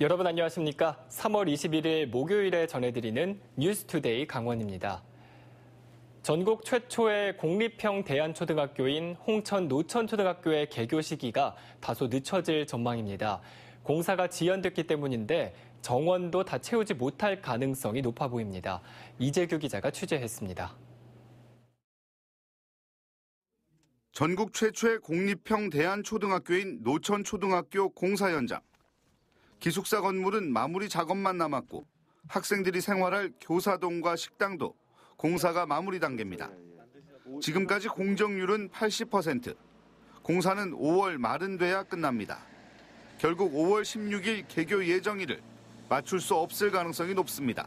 여러분 안녕하십니까? 3월 21일 목요일에 전해드리는 뉴스투데이 강원입니다. 전국 최초의 공립형 대안초등학교인 홍천 노천초등학교의 개교 시기가 다소 늦춰질 전망입니다. 공사가 지연됐기 때문인데 정원도 다 채우지 못할 가능성이 높아 보입니다. 이재규 기자가 취재했습니다. 전국 최초의 공립형 대안초등학교인 노천초등학교 공사 현장. 기숙사 건물은 마무리 작업만 남았고 학생들이 생활할 교사동과 식당도 공사가 마무리 단계입니다. 지금까지 공정률은 80%. 공사는 5월 말은 돼야 끝납니다. 결국 5월 16일 개교 예정일을 맞출 수 없을 가능성이 높습니다.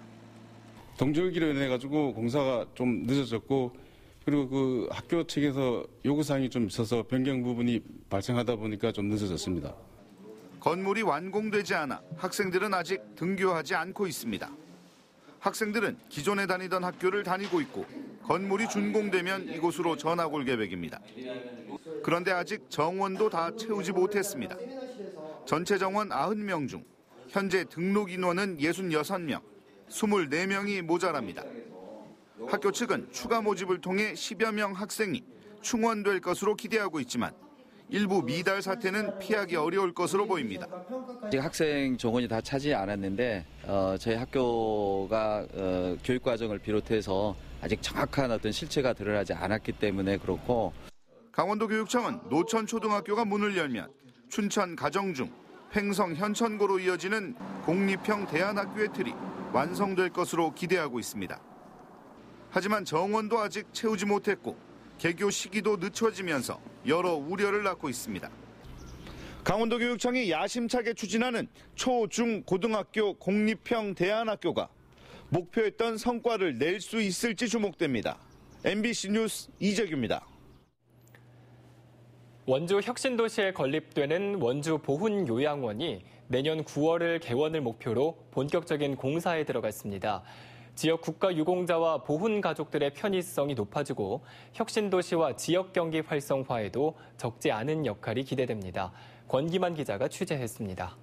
동절기로 인해 가지고 공사가 좀 늦어졌고 그리고 그 학교 측에서 요구사항이 좀 있어서 변경 부분이 발생하다 보니까 좀 늦어졌습니다. 건물이 완공되지 않아 학생들은 아직 등교하지 않고 있습니다. 학생들은 기존에 다니던 학교를 다니고 있고 건물이 준공되면 이곳으로 전학 올 계획입니다. 그런데 아직 정원도 다 채우지 못했습니다. 전체 정원 90명 중 현재 등록 인원은 66명, 24명이 모자랍니다. 학교 측은 추가 모집을 통해 10여 명 학생이 충원될 것으로 기대하고 있지만 일부 미달 사태는 피하기 어려울 것으로 보입니다. 아직 학생 정원이 다 차지 않았는데 저희 학교가 교육 과정을 비롯해서 아직 정확한 어떤 실체가 드러나지 않았기 때문에 그렇고 강원도교육청은 노천초등학교가 문을 열면 춘천 가정중, 횡성 현천고로 이어지는 공립형 대안학교의 틀이 완성될 것으로 기대하고 있습니다. 하지만 정원도 아직 채우지 못했고 개교 시기도 늦춰지면서 여러 우려를 낳고 있습니다. 강원도교육청이 야심차게 추진하는 초, 중, 고등학교 공립형 대안학교가 목표했던 성과를 낼 수 있을지 주목됩니다. MBC 뉴스 이재규입니다. 원주 혁신도시에 건립되는 원주 보훈요양원이 내년 9월을 개원을 목표로 본격적인 공사에 들어갔습니다. 지역 국가유공자와 보훈 가족들의 편의성이 높아지고 혁신도시와 지역 경기 활성화에도 적지 않은 역할이 기대됩니다. 권기만 기자가 취재했습니다.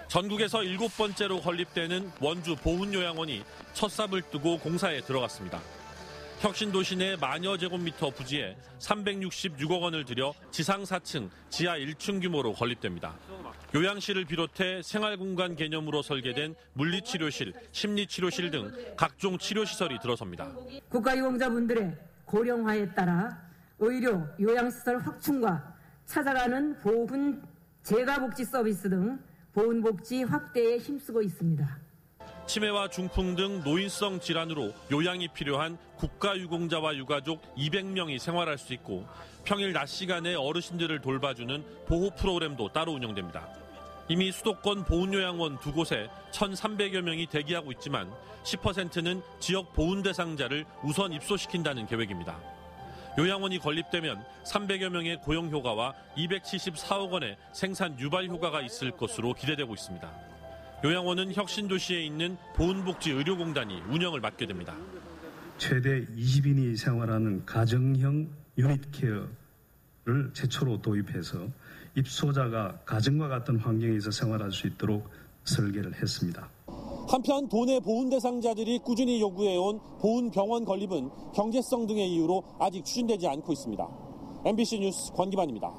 전국에서 7번째로 건립되는 원주 보훈요양원이 첫 삽을 뜨고 공사에 들어갔습니다. 혁신도시 내 만여 제곱미터 부지에 366억 원을 들여 지상 4층, 지하 1층 규모로 건립됩니다. 요양실을 비롯해 생활공간 개념으로 설계된 물리치료실, 심리치료실 등 각종 치료시설이 들어섭니다. 국가유공자분들의 고령화에 따라 의료, 요양시설 확충과 찾아가는 보훈, 재가복지 서비스 등 보훈복지 확대에 힘쓰고 있습니다. 치매와 중풍 등 노인성 질환으로 요양이 필요한 국가유공자와 유가족 200명이 생활할 수 있고 평일 낮 시간에 어르신들을 돌봐주는 보호 프로그램도 따로 운영됩니다. 이미 수도권 보훈요양원 2곳에 1,300여 명이 대기하고 있지만 10%는 지역 보훈 대상자를 우선 입소시킨다는 계획입니다. 요양원이 건립되면 300여 명의 고용 효과와 274억 원의 생산 유발 효과가 있을 것으로 기대되고 있습니다. 요양원은 혁신도시에 있는 보훈복지의료공단이 운영을 맡게 됩니다. 최대 20인이 생활하는 가정형 유닛케어를 최초로 도입해서 입소자가 가정과 같은 환경에서 생활할 수 있도록 설계를 했습니다. 한편 도내 보훈 대상자들이 꾸준히 요구해온 보훈병원 건립은 경제성 등의 이유로 아직 추진되지 않고 있습니다. MBC 뉴스 권기만입니다.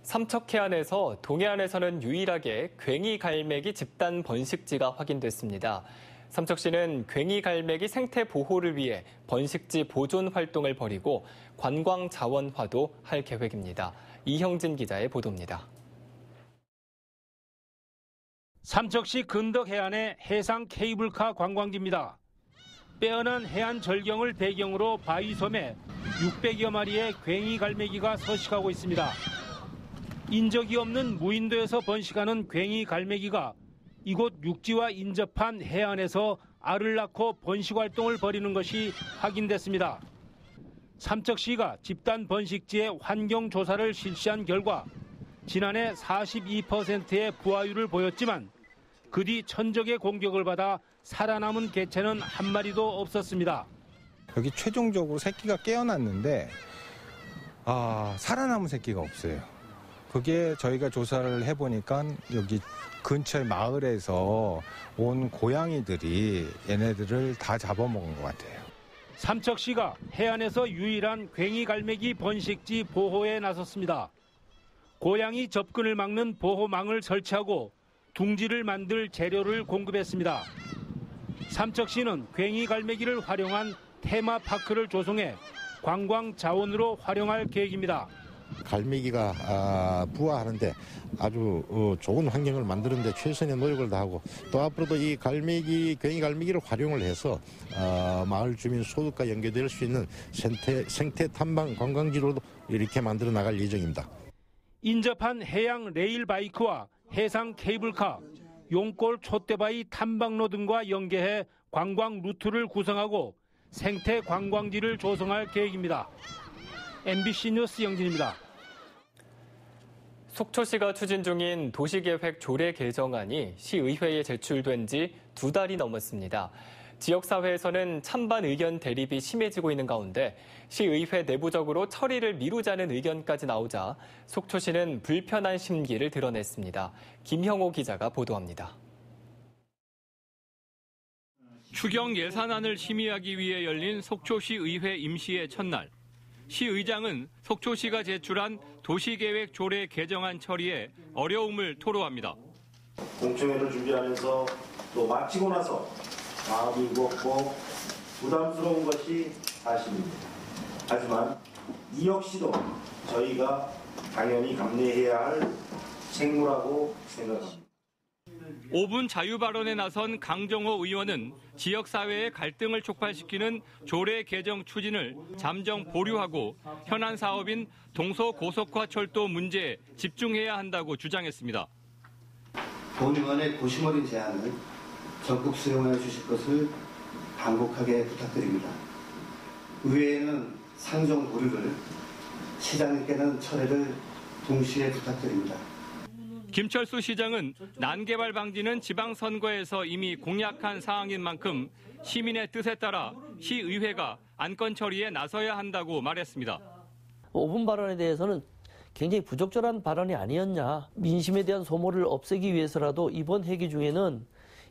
삼척해안에서 동해안에서는 유일하게 괭이갈매기 집단 번식지가 확인됐습니다. 삼척시는 괭이갈매기 생태 보호를 위해 번식지 보존 활동을 벌이고 관광 자원화도 할 계획입니다. 이형진 기자의 보도입니다. 삼척시 근덕 해안의 해상 케이블카 관광지입니다. 빼어난 해안 절경을 배경으로 바위섬에 600여 마리의 괭이갈매기가 서식하고 있습니다. 인적이 없는 무인도에서 번식하는 괭이갈매기가 이곳 육지와 인접한 해안에서 알을 낳고 번식 활동을 벌이는 것이 확인됐습니다. 삼척시가 집단 번식지의 환경 조사를 실시한 결과 지난해 42%의 부화율을 보였지만 그 뒤 천적의 공격을 받아 살아남은 개체는 한 마리도 없었습니다. 여기 최종적으로 새끼가 깨어났는데 살아남은 새끼가 없어요. 그게 저희가 조사를 해보니까 여기 근처의 마을에서 온 고양이들이 얘네들을 다 잡아먹은 것 같아요. 삼척시가 해안에서 유일한 괭이갈매기 번식지 보호에 나섰습니다. 고양이 접근을 막는 보호망을 설치하고 둥지를 만들 재료를 공급했습니다. 삼척시는 괭이갈매기를 활용한 테마파크를 조성해 관광 자원으로 활용할 계획입니다. 갈매기가 부화하는데 아주 좋은 환경을 만드는 데 최선의 노력을 다하고 또 앞으로도 이 괭이갈매기를 활용을 해서 마을 주민 소득과 연계될 수 있는 생태 탐방 관광지로도 이렇게 만들어 나갈 예정입니다. 인접한 해양 레일바이크와 해상 케이블카, 용골 촛대바위 탐방로 등과 연계해 관광 루트를 구성하고 생태 관광지를 조성할 계획입니다. MBC 뉴스 영진입니다. 속초시가 추진 중인 도시계획 조례 개정안이 시의회에 제출된 지 2달이 넘었습니다. 지역사회에서는 찬반 의견 대립이 심해지고 있는 가운데 시의회 내부적으로 처리를 미루자는 의견까지 나오자 속초시는 불편한 심기를 드러냈습니다. 김형호 기자가 보도합니다. 추경 예산안을 심의하기 위해 열린 속초시 의회 임시의 첫날. 시의장은 속초시가 제출한 도시계획 조례 개정안 처리에 어려움을 토로합니다. 공청회를 준비하면서 또 마치고 나서 마음이 무겁고 부담스러운 것이 사실입니다. 하지만 이 역시도 저희가 당연히 감내해야 할 책무라고 생각합니다. 5분 자유 발언에 나선 강정호 의원은 지역사회의 갈등을 촉발시키는 조례 개정 추진을 잠정 보류하고 현안 사업인 동서고속화철도 문제에 집중해야 한다고 주장했습니다. 본 의원의 고심 어린 제안을 적극 수용해 주실 것을 간곡하게 부탁드립니다. 의회에는 상정 보류를, 시장님께는 철회를 동시에 부탁드립니다. 김철수 시장은 난개발 방지는 지방선거에서 이미 공약한 사항인 만큼 시민의 뜻에 따라 시의회가 안건 처리에 나서야 한다고 말했습니다. 5분 발언에 대해서는 굉장히 부적절한 발언이 아니었냐. 민심에 대한 소모를 없애기 위해서라도 이번 회기 중에는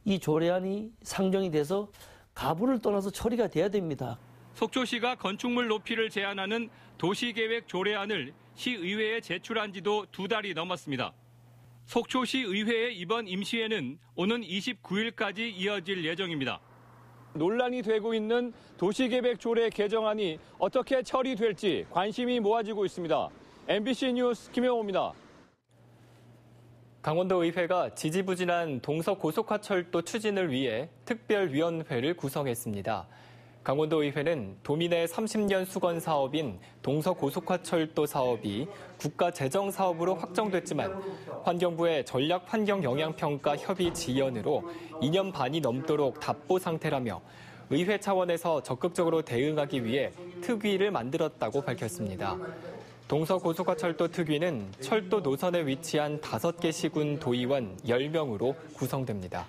이 조례안이 상정이 돼서 가부를 떠나서 처리가 돼야 됩니다. 속초시가 건축물 높이를 제한하는 도시계획 조례안을 시의회에 제출한 지도 2달이 넘었습니다. 속초시 의회의 이번 임시회는 오는 29일까지 이어질 예정입니다. 논란이 되고 있는 도시계획 조례 개정안이 어떻게 처리될지 관심이 모아지고 있습니다. MBC 뉴스 김영호입니다. 강원도의회가 지지부진한 동서고속화철도 추진을 위해 특별위원회를 구성했습니다. 강원도의회는 도민의 30년 수건 사업인 동서고속화철도 사업이 국가재정사업으로 확정됐지만 환경부의 전략환경영향평가 협의 지연으로 2년 반이 넘도록 답보 상태라며 의회 차원에서 적극적으로 대응하기 위해 특위를 만들었다고 밝혔습니다. 동서고속화철도 특위는 철도 노선에 위치한 5개 시군 도의원 10명으로 구성됩니다.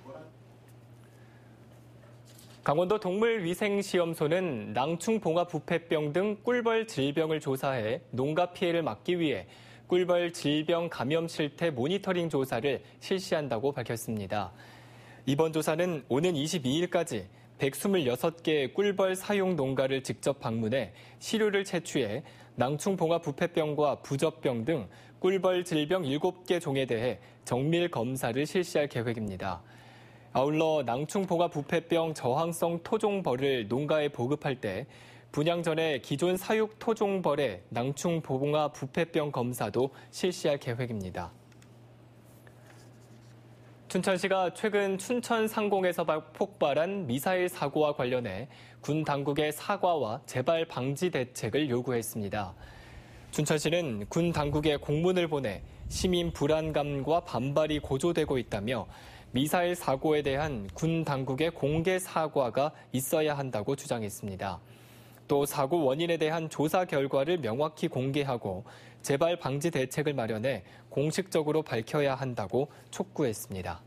강원도 동물위생시험소는 낭충봉화 부패병 등 꿀벌 질병을 조사해 농가 피해를 막기 위해 꿀벌 질병 감염 실태 모니터링 조사를 실시한다고 밝혔습니다. 이번 조사는 오는 22일까지 126개의 꿀벌 사용 농가를 직접 방문해 시료를 채취해 낭충봉화 부패병과 부접병 등 꿀벌 질병 7개 종에 대해 정밀 검사를 실시할 계획입니다. 아울러 낭충봉화 부패병 저항성 토종벌을 농가에 보급할 때 분양 전에 기존 사육 토종벌의 낭충봉화 부패병 검사도 실시할 계획입니다. 춘천시가 최근 춘천 상공에서 폭발한 미사일 사고와 관련해 군 당국의 사과와 재발 방지 대책을 요구했습니다. 춘천시는 군 당국에 공문을 보내 시민 불안감과 반발이 고조되고 있다며 미사일 사고에 대한 군 당국의 공개 사과가 있어야 한다고 주장했습니다. 또 사고 원인에 대한 조사 결과를 명확히 공개하고 재발 방지 대책을 마련해 공식적으로 밝혀야 한다고 촉구했습니다.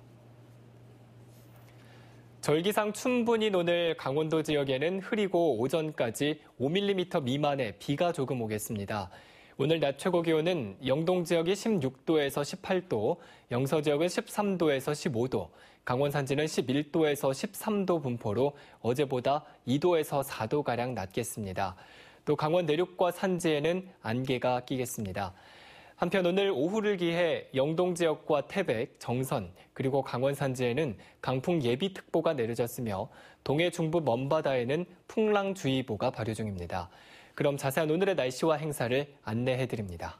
절기상 춘분인 오늘 강원도 지역에는 흐리고 오전까지 5mm 미만의 비가 조금 오겠습니다. 오늘 낮 최고 기온은 영동 지역이 16도에서 18도, 영서 지역은 13도에서 15도, 강원 산지는 11도에서 13도 분포로 어제보다 2도에서 4도가량 낮겠습니다. 또 강원 내륙과 산지에는 안개가 끼겠습니다. 한편 오늘 오후를 기해 영동 지역과 태백, 정선, 그리고 강원 산지에는 강풍 예비특보가 내려졌으며 동해 중부 먼바다에는 풍랑주의보가 발효 중입니다. 그럼 자세한 오늘의 날씨와 행사를 안내해드립니다.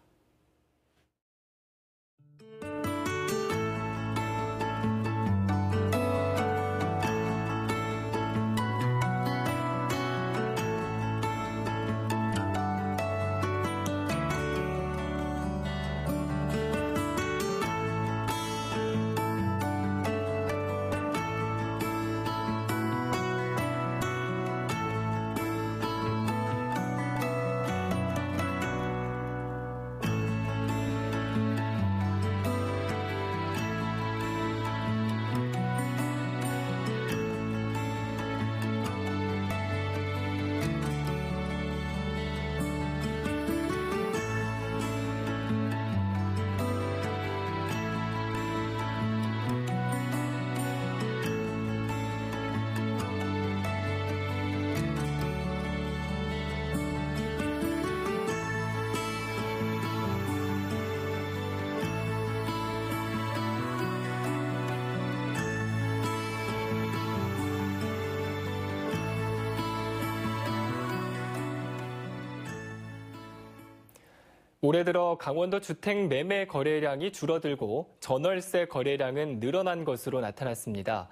올해 들어 강원도 주택 매매 거래량이 줄어들고 전월세 거래량은 늘어난 것으로 나타났습니다.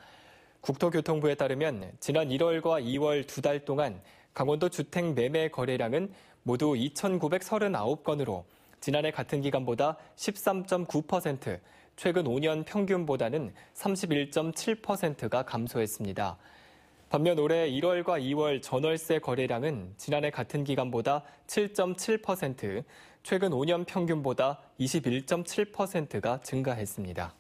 국토교통부에 따르면 지난 1월과 2월 2달 동안 강원도 주택 매매 거래량은 모두 2,939건으로 지난해 같은 기간보다 13.9%, 최근 5년 평균보다는 31.7%가 감소했습니다. 반면 올해 1월과 2월 전월세 거래량은 지난해 같은 기간보다 7.7%, 최근 5년 평균보다 21.7%가 증가했습니다.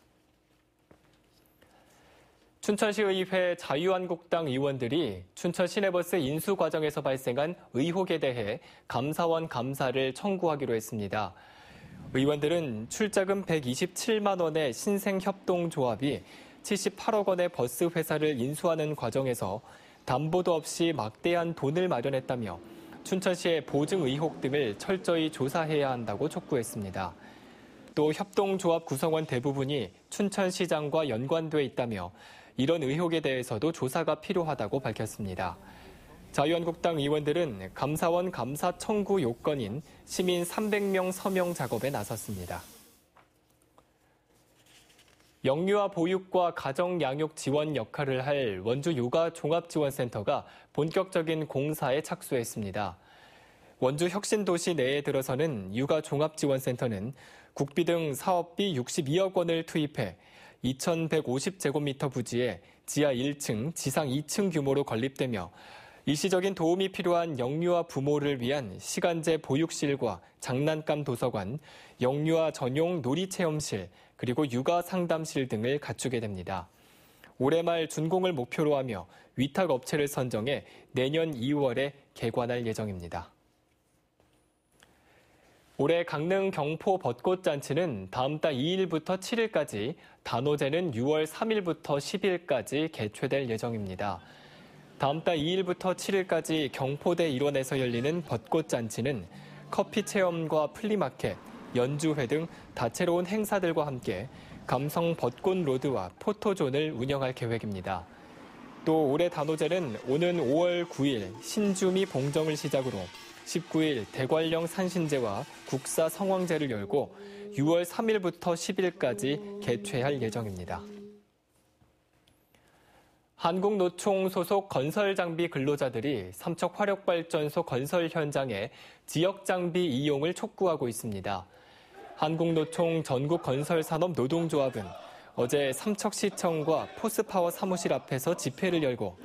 춘천시의회 자유한국당 의원들이 춘천 시내버스 인수 과정에서 발생한 의혹에 대해 감사원 감사를 청구하기로 했습니다. 의원들은 출자금 127만 원의 신생협동조합이 78억 원의 버스 회사를 인수하는 과정에서 담보도 없이 막대한 돈을 마련했다며 춘천시의 보증 의혹 등을 철저히 조사해야 한다고 촉구했습니다. 또 협동조합 구성원 대부분이 춘천시장과 연관돼 있다며 이런 의혹에 대해서도 조사가 필요하다고 밝혔습니다. 자유한국당 의원들은 감사원 감사 청구 요건인 시민 300명 서명 작업에 나섰습니다. 영유아 보육과 가정 양육 지원 역할을 할 원주 육아 종합지원센터가 본격적인 공사에 착수했습니다. 원주 혁신도시 내에 들어서는 육아 종합지원센터는 국비 등 사업비 62억 원을 투입해 2,150제곱미터 부지에 지하 1층, 지상 2층 규모로 건립되며 일시적인 도움이 필요한 영유아 부모를 위한 시간제 보육실과 장난감 도서관, 영유아 전용 놀이체험실, 그리고 육아 상담실 등을 갖추게 됩니다. 올해 말 준공을 목표로 하며 위탁 업체를 선정해 내년 2월에 개관할 예정입니다. 올해 강릉 경포 벚꽃잔치는 다음 달 2일부터 7일까지, 단오제는 6월 3일부터 10일까지 개최될 예정입니다. 다음 달 2일부터 7일까지 경포대 일원에서 열리는 벚꽃잔치는 커피 체험과 플리마켓, 연주회 등 다채로운 행사들과 함께 감성 벚꽃 로드와 포토존을 운영할 계획입니다. 또 올해 단오제는 오는 5월 9일 신주미 봉정을 시작으로 19일 대관령 산신제와 국사 성황제를 열고 6월 3일부터 10일까지 개최할 예정입니다. 한국노총 소속 건설장비 근로자들이 삼척 화력발전소 건설 현장에 지역장비 이용을 촉구하고 있습니다. 한국노총 전국건설산업노동조합은 어제 삼척시청과 포스파워 사무실 앞에서 집회를 열고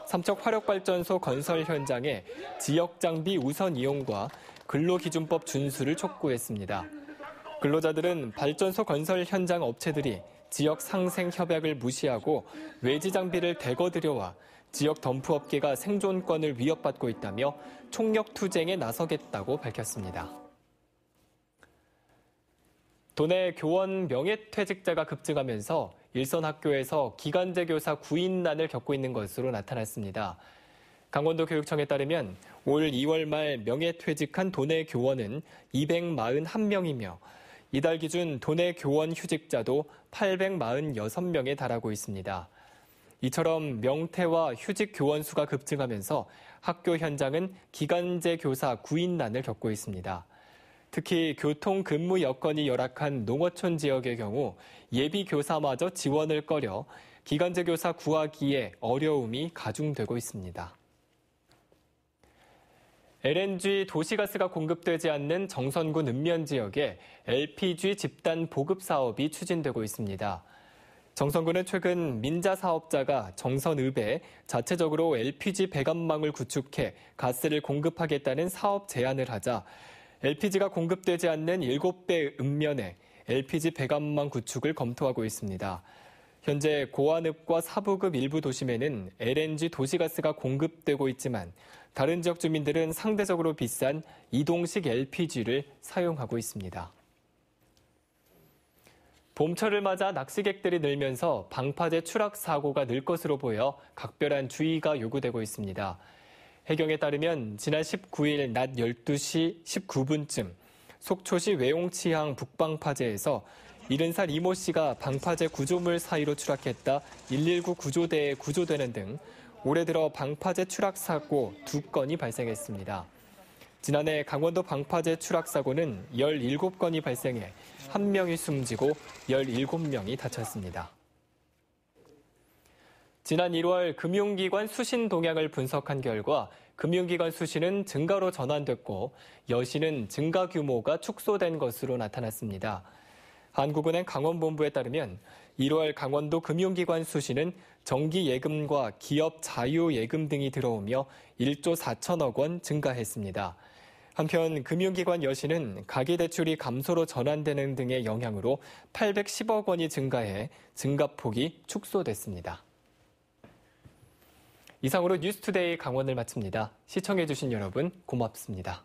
삼척 화력발전소 건설 현장에 지역장비 우선 이용과 근로기준법 준수를 촉구했습니다. 근로자들은 발전소 건설 현장 업체들이 지역 상생 협약을 무시하고 외지 장비를 대거 들여와 지역 덤프업계가 생존권을 위협받고 있다며 총력 투쟁에 나서겠다고 밝혔습니다. 도내 교원 명예퇴직자가 급증하면서 일선 학교에서 기간제 교사 구인난을 겪고 있는 것으로 나타났습니다. 강원도 교육청에 따르면 올 2월 말 명예퇴직한 도내 교원은 241명이며 이달 기준 도내 교원 휴직자도 846명에 달하고 있습니다. 이처럼 명퇴와 휴직 교원 수가 급증하면서 학교 현장은 기간제 교사 구인난을 겪고 있습니다. 특히 교통 근무 여건이 열악한 농어촌 지역의 경우 예비 교사마저 지원을 꺼려 기간제 교사 구하기에 어려움이 가중되고 있습니다. LNG 도시가스가 공급되지 않는 정선군 읍면 지역에 LPG 집단 보급 사업이 추진되고 있습니다. 정선군은 최근 민자 사업자가 정선읍에 자체적으로 LPG 배관망을 구축해 가스를 공급하겠다는 사업 제안을 하자 LPG가 공급되지 않는 7배 읍면에 LPG 배관망 구축을 검토하고 있습니다. 현재 고안읍과 사북읍 일부 도심에는 LNG 도시가스가 공급되고 있지만 다른 지역 주민들은 상대적으로 비싼 이동식 LPG를 사용하고 있습니다. 봄철을 맞아 낚시객들이 늘면서 방파제 추락 사고가 늘 것으로 보여 각별한 주의가 요구되고 있습니다. 해경에 따르면 지난 19일 낮 12시 19분쯤 속초시 외용치항 북방파제에서 70살 이모 씨가 방파제 구조물 사이로 추락했다 119 구조대에 구조되는 등 올해 들어 방파제 추락 사고 2건이 발생했습니다. 지난해 강원도 방파제 추락 사고는 17건이 발생해 1명이 숨지고 17명이 다쳤습니다. 지난 1월 금융기관 수신 동향을 분석한 결과 금융기관 수신은 증가로 전환됐고 여신은 증가 규모가 축소된 것으로 나타났습니다. 한국은행 강원본부에 따르면 1월 강원도 금융기관 수신은 정기예금과 기업 자유예금 등이 들어오며 1조 4천억 원 증가했습니다. 한편 금융기관 여신은 가계대출이 감소로 전환되는 등의 영향으로 810억 원이 증가해 증가폭이 축소됐습니다. 이상으로 뉴스투데이 강원을 마칩니다. 시청해주신 여러분 고맙습니다.